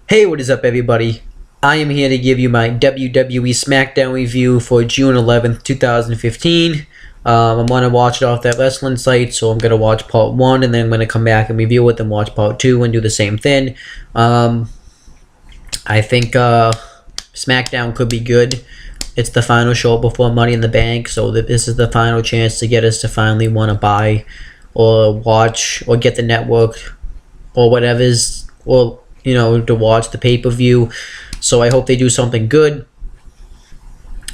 Hey, what is up, everybody? I am here to give you my WWE Smackdown review for June 11th, 2015. I'm going to watch it off that wrestling site, so I'm going to watch part 1, and then I'm going to come back and review it, and watch part 2, and do the same thing. I think Smackdown could be good. It's the final show before Money in the Bank, so this is the final chance to get us to finally want to buy or watch or get the network or whatever's, or to watch the pay-per-view. So I hope they do something good.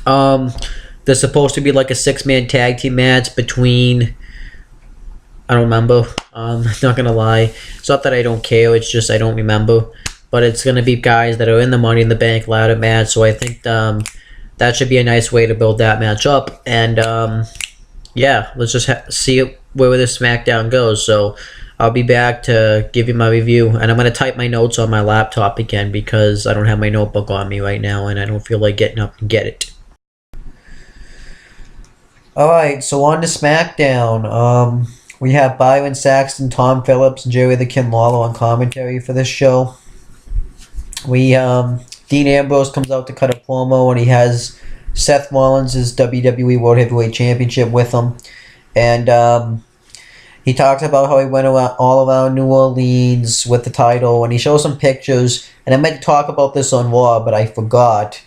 There's supposed to be like a 6-man tag team match between, I don't remember. Not gonna lie, it's not that I don't care, it's just I don't remember. But it's gonna be guys that are in the Money in the Bank ladder match, so I think that should be a nice way to build that match up. And yeah, let's just see where this SmackDown goes. So I'll be back to give you my review, and I'm going to type my notes on my laptop again because I don't have my notebook on me right now, and I don't feel like getting up and get it. Alright, so on to SmackDown. We have Byron Saxton, Tom Phillips, and Jerry the King Lawler on commentary for this show. Dean Ambrose comes out to cut a promo, and he has Seth Rollins' WWE World Heavyweight Championship with him. And he talks about how he went all around New Orleans with the title, and he shows some pictures. And I meant to talk about this on Raw, but I forgot.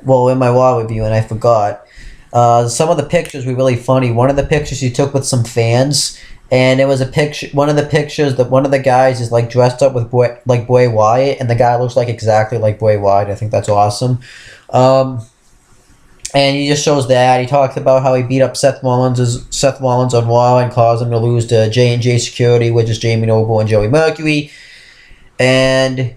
Well, in my Raw review, and I forgot. Some of the pictures were really funny. One of the pictures he took with some fans, and it was a picture. One of the pictures that one of the guys is like dressed up with Bray Wyatt, and the guy looks like exactly like Bray Wyatt. I think that's awesome. And he just shows that. He talks about how he beat up Seth Rollins on Raw and caused him to lose to J&J Security, which is Jamie Noble and Joey Mercury. And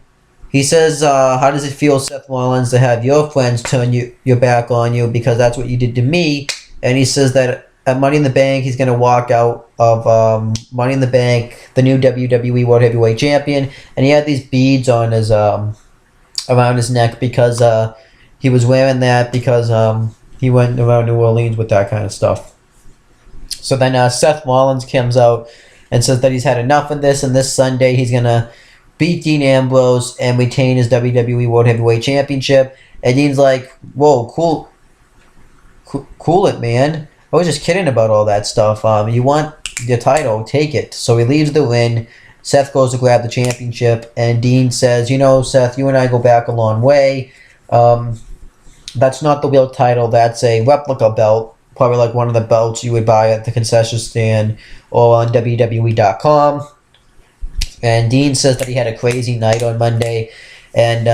he says, how does it feel, Seth Rollins, to have your friends turn your back on you because that's what you did to me? And he says that at Money in the Bank, he's going to walk out of Money in the Bank, the new WWE World Heavyweight Champion. And he had these beads on his around his neck because he was wearing that because he went around New Orleans with that kind of stuff. So then Seth Rollins comes out and says that he's had enough of this, and this Sunday he's going to beat Dean Ambrose and retain his WWE World Heavyweight Championship. And Dean's like, whoa, cool it, man. I was just kidding about all that stuff. You want your title, take it. So he leaves the ring. Seth goes to grab the championship, and Dean says, Seth, you and I go back a long way. That's not the real title. That's a replica belt, probably like one of the belts you would buy at the concession stand or on WWE.com. And Dean says that he had a crazy night on Monday, and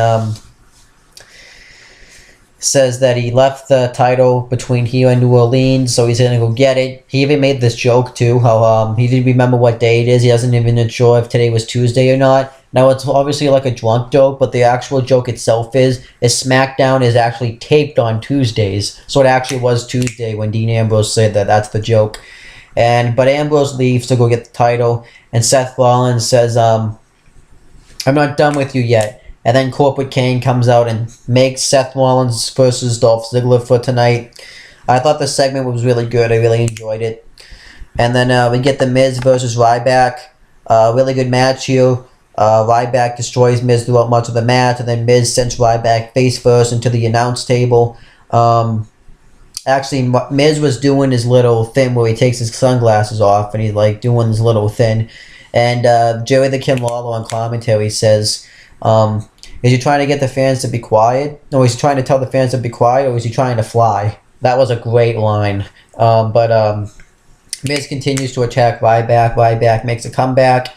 says that he left the title between here and New Orleans, so he's gonna go get it. He even made this joke too, how he didn't remember what day it is. He doesn't even sure if today was Tuesday or not. Now, it's obviously like a drunk joke, but the actual joke itself is SmackDown is actually taped on Tuesdays. So it actually was Tuesday when Dean Ambrose said that that's the joke. But Ambrose leaves to go get the title, and Seth Rollins says, I'm not done with you yet. And then Corporate Kane comes out and makes Seth Rollins versus Dolph Ziggler for tonight. I thought the segment was really good. I really enjoyed it. And then we get the Miz versus Ryback. Really good match here. Ryback destroys Miz throughout much of the match, and then Miz sends Ryback face first into the announce table. Actually, Miz was doing his little thing where he takes his sunglasses off, and he's like doing his little thing. And Jerry the King Lawler on commentary says, is he trying to get the fans to be quiet? No, he's trying to tell the fans to be quiet, or is he trying to fly? That was a great line. But Miz continues to attack Ryback. Ryback makes a comeback,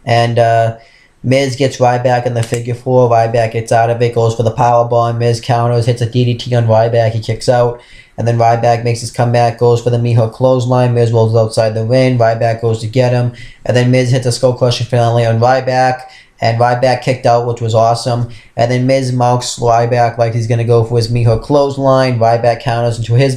and Miz gets Ryback in the figure four. Ryback gets out of it, goes for the powerbomb. Miz counters, hits a DDT on Ryback. He kicks out. And then Ryback makes his comeback, goes for the Miho clothesline. Miz rolls outside the ring. Ryback goes to get him. And then Miz hits a skull crusher finale on Ryback. And Ryback kicked out, which was awesome. And then Miz mouths Ryback like he's going to go for his Miho clothesline. Ryback counters into his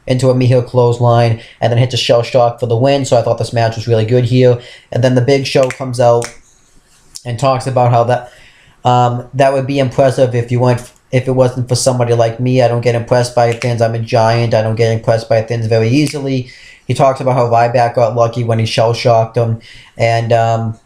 into a Miho clothesline, and then hits a shell shock for the win. So I thought this match was really good here. And then the Big Show comes out and talks about how that would be impressive if it wasn't for somebody like me. I don't get impressed by things. I'm a giant. I don't get impressed by things very easily. He talks about how Ryback got lucky when he shell shocked him, and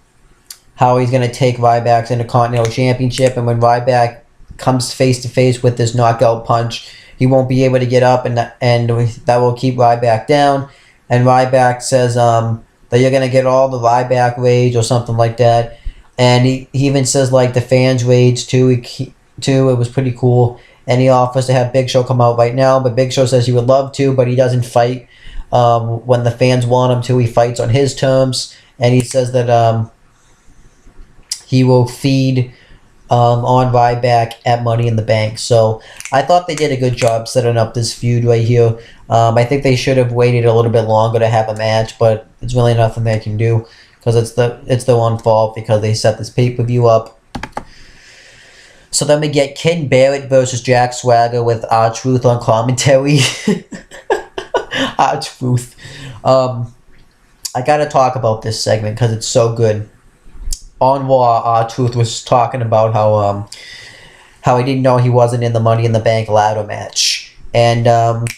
how he's going to take Ryback's Intercontinental Championship, and when Ryback comes face to face with this knockout punch, he won't be able to get up, and that will keep Ryback down. And Ryback says that you're going to get all the Ryback rage or something like that. And he even says, like, the fans rage too. It was pretty cool. And he offers to have Big Show come out right now, but Big Show says he would love to, but he doesn't fight when the fans want him to. He fights on his terms, and he says that he will feed on Ryback at Money in the Bank. So I thought they did a good job setting up this feud right here. I think they should have waited a little bit longer to have a match, but it's really nothing they can do because it's their own fault because they set this pay-per-view up. So then we get Ken Barrett versus Jack Swagger with R-Truth on commentary. R-Truth. I gotta talk about this segment because it's so good. On Raw, R-Truth was talking about how he didn't know he wasn't in the Money in the Bank ladder match. And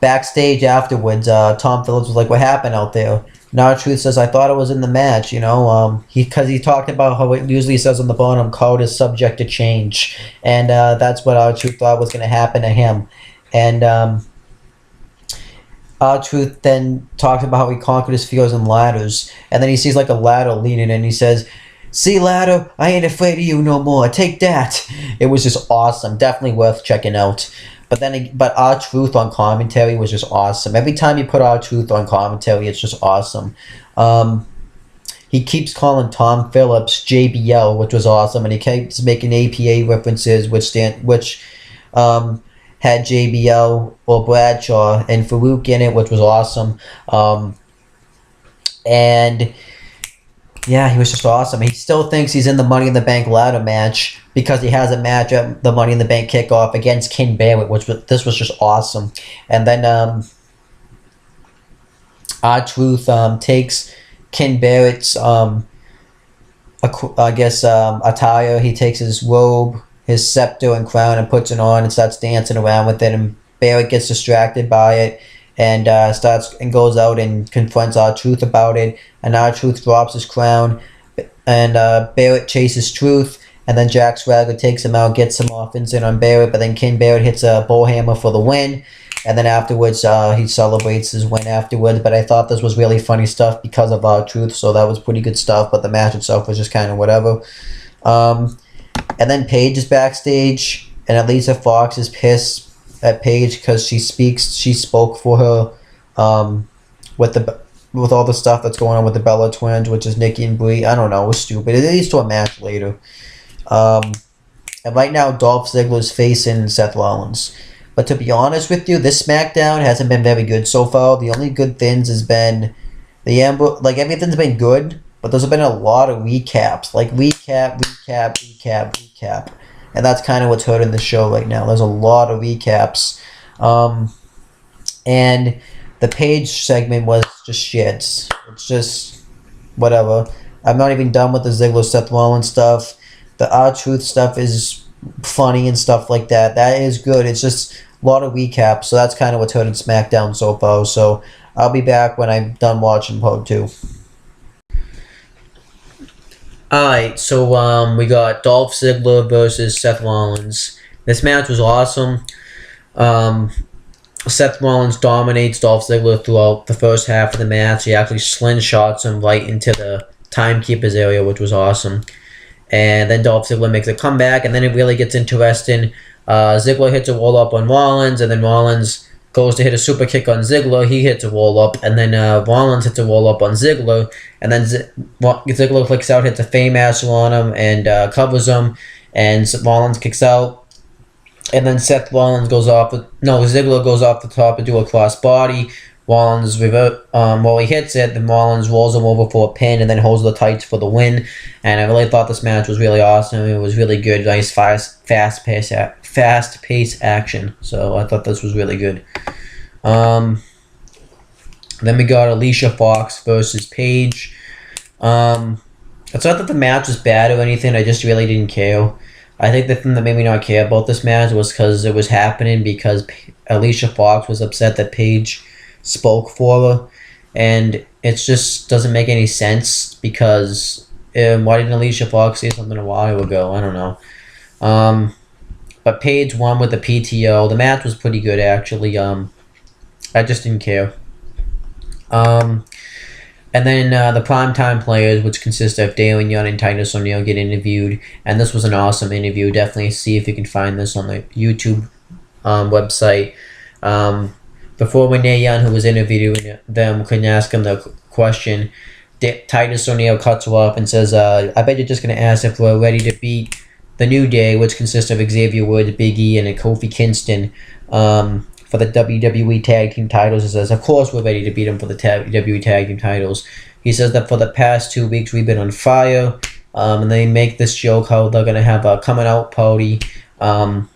backstage afterwards, Tom Phillips was like, "What happened out there?" And R-Truth says, "I thought it was in the match, you know." Because he talked about how it usually says on the bottom, "Code is subject to change," and that's what R-Truth thought was going to happen to him. And R-Truth then talks about how he conquered his fears in ladders, and then he sees like a ladder leaning, and he says, "See, ladder, I ain't afraid of you no more. Take that." It was just awesome. Definitely worth checking out. But R-Truth on commentary was just awesome. Every time you put R-Truth on commentary, it's just awesome. He keeps calling Tom Phillips JBL, which was awesome, and he keeps making APA references, which had JBL or Bradshaw and Farouk in it, which was awesome. And yeah, he was just awesome. He still thinks he's in the Money in the Bank ladder match because he has a match at the Money in the Bank kickoff against Ken Barrett, this was just awesome. And then R-Truth takes Ken Barrett's attire. He takes his robe, his scepter and crown, and puts it on and starts dancing around with it. And Barrett gets distracted by it and goes out and confronts R-Truth about it. And R-Truth drops his crown, and Barrett chases Truth. And then Jack Swagger takes him out, gets some offense in on Barrett, but then Ken Barrett hits a bullhammer for the win. And then afterwards, he celebrates his win afterwards. But I thought this was really funny stuff because of R-Truth, so that was pretty good stuff. But the match itself was just kind of whatever. And then Paige is backstage, and Alicia Fox is pissed at Paige because she spoke for her with all the stuff that's going on with the Bella Twins, which is Nikki and Brie. I don't know, it was stupid. It leads to a match later. And right now, Dolph Ziggler's facing Seth Rollins. But to be honest with you, this SmackDown hasn't been very good so far. The only good things has been everything's been good, but there's been a lot of recaps. Like recap. And that's kind of what's hurting the show right now. There's a lot of recaps. And the Paige segment was just shit. It's just whatever. I'm not even done with the Ziggler Seth Rollins stuff. The R-Truth stuff is funny and stuff like that. That is good. It's just a lot of recaps. So that's kind of what's hurting SmackDown so far. So I'll be back when I'm done watching Part 2. Alright, so we got Dolph Ziggler versus Seth Rollins. This match was awesome. Seth Rollins dominates Dolph Ziggler throughout the first half of the match. He actually slingshots him right into the timekeeper's area, which was awesome. And then Dolph Ziggler makes a comeback, and then it really gets interesting. Ziggler hits a roll-up on Rollins, and then Rollins goes to hit a super kick on Ziggler. He hits a roll-up, and then Rollins hits a roll-up on Ziggler, and then Ziggler flicks out, hits a Fameasser on him, and covers him, and Rollins kicks out. And then Ziggler goes off the top and do a cross-body. Rollins he hits it, then Rollins rolls him over for a pin and then holds the tights for the win. And I really thought this match was really awesome. It was really good, nice, fast-paced action. So I thought this was really good. Then we got Alicia Fox versus Paige. It's not that the match was bad or anything. I just really didn't care. I think the thing that made me not care about this match was because it was happening because Alicia Fox was upset that Paige spoke for her, and it just doesn't make any sense because why didn't Alicia Fox say something a while ago? I don't know. But Paige won with the PTO. The match was pretty good, actually. I just didn't care. And then the primetime players, which consist of Dalen Young and Titus O'Neil, get interviewed. And this was an awesome interview. Definitely see if you can find this on the YouTube website. Before Renee Young, who was interviewing them, couldn't ask him the question, Titus O'Neil cuts her off and says, I bet you're just going to ask if we're ready to beat the New Day, which consists of Xavier Woods, Big E, and Kofi Kingston, for the WWE Tag Team titles. He says, of course we're ready to beat them for the WWE Tag Team titles. He says that for the past 2 weeks we've been on fire, and they make this joke how they're going to have a coming out party, and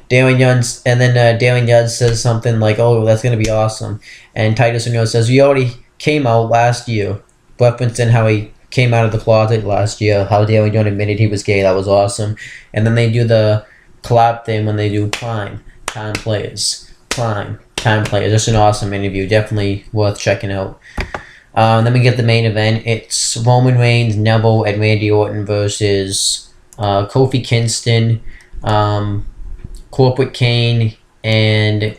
Dalen Young says something like, oh, that's going to be awesome. And Titus O'Neil says, he already came out last year, referencing how he came out of the closet last year, how Dalen Young admitted he was gay. That was awesome. And then they do the clap thing when they do Prime Time Players. Just an awesome interview. Definitely worth checking out. Then we get the main event. It's Roman Reigns, Neville, and Randy Orton versus Kofi Kingston, Corporate Kane, and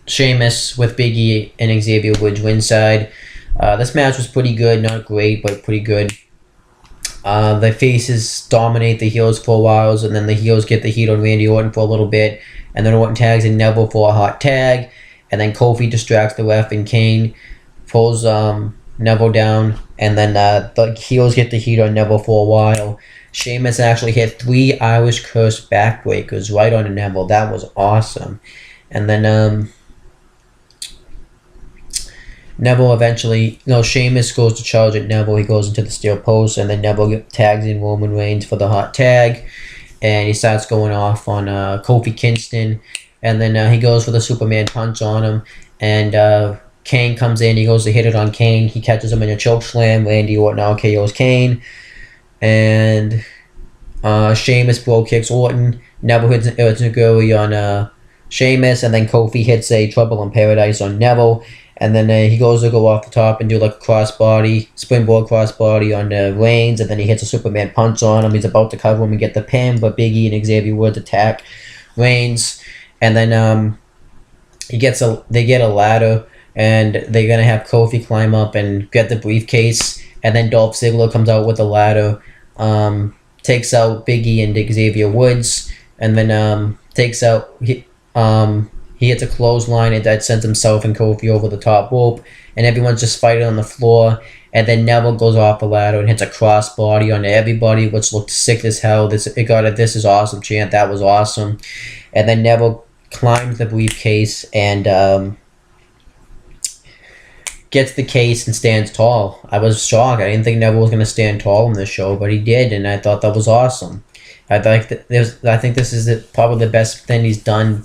Sheamus with Big E and Xavier Woods ringside. This match was pretty good. Not great, but pretty good. The faces dominate the heels for a while, and then the heels get the heat on Randy Orton for a little bit, and then Orton tags in Neville for a hot tag, and then Kofi distracts the ref, and Kane pulls Neville down, and then the heels get the heat on Neville for a while. Sheamus actually hit 3 Irish Curse backbreakers right on Neville. That was awesome. And then Neville eventually, Sheamus goes to charge at Neville. He goes into the steel post, and then Neville tags in Roman Reigns for the hot tag, and he starts going off on Kofi Kingston, and then he goes for the Superman punch on him, and Kane comes in. He goes to hit it on Kane. He catches him in a choke slam. Randy Orton now KOs Kane, and Sheamus blow kicks Orton. Neville hits an Urzuguri on Sheamus, and then Kofi hits a Trouble in Paradise on Neville. And then he goes to go off the top and do like a springboard crossbody on Reigns, and then he hits a Superman punch on him. He's about to cover him and get the pin, but Big E and Xavier Woods attack Reigns, and then they get a ladder, and they're gonna have Kofi climb up and get the briefcase, and then Dolph Ziggler comes out with the ladder, takes out Big E and Xavier Woods, and then takes out he hits a clothesline, and that sends himself and Kofi over the top rope, and everyone's just fighting on the floor. And then Neville goes off the ladder and hits a crossbody on everybody, which looked sick as hell. It got a "This is awesome" chant. That was awesome. And then Neville climbs the briefcase and gets the case and stands tall. I was shocked. I didn't think Neville was going to stand tall in this show, but he did, and I thought that was awesome. I think this is probably the best thing he's done.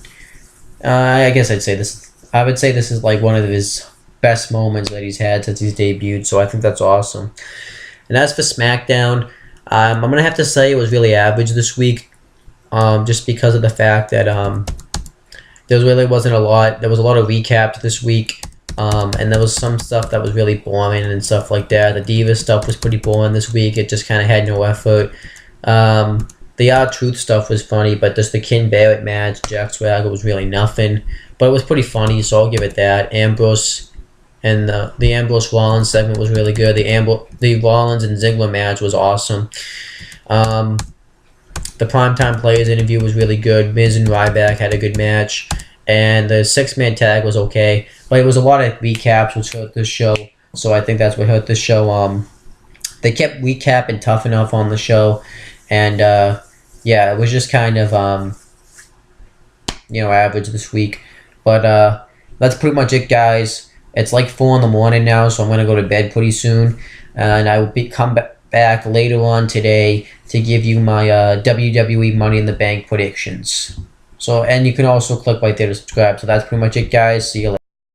I guess I'd say this. I would say this is like one of his best moments that he's had since he's debuted. So I think that's awesome. And as for SmackDown, I'm gonna have to say it was really average this week, just because of the fact that there really wasn't a lot. There was a lot of recaps this week, and there was some stuff that was really boring and stuff like that. The Diva stuff was pretty boring this week. It just kind of had no effort. The R-Truth stuff was funny, but just the Ken Barrett match, Jack Swagger, was really nothing. But it was pretty funny, so I'll give it that. Ambrose and the Ambrose Rollins segment was really good. The Rollins and Ziggler match was awesome. The Primetime Players interview was really good. Miz and Ryback had a good match. And the 6-man tag was okay. But it was a lot of recaps which hurt this show. So I think that's what hurt this show. They kept recapping tough enough on the show. And yeah, it was just kind of average this week. But that's pretty much it, guys. It's like 4 a.m. now, so I'm gonna go to bed pretty soon, and I will come back later on today to give you my WWE Money in the Bank predictions. So, and you can also click right there to subscribe. So that's pretty much it, guys. See you later.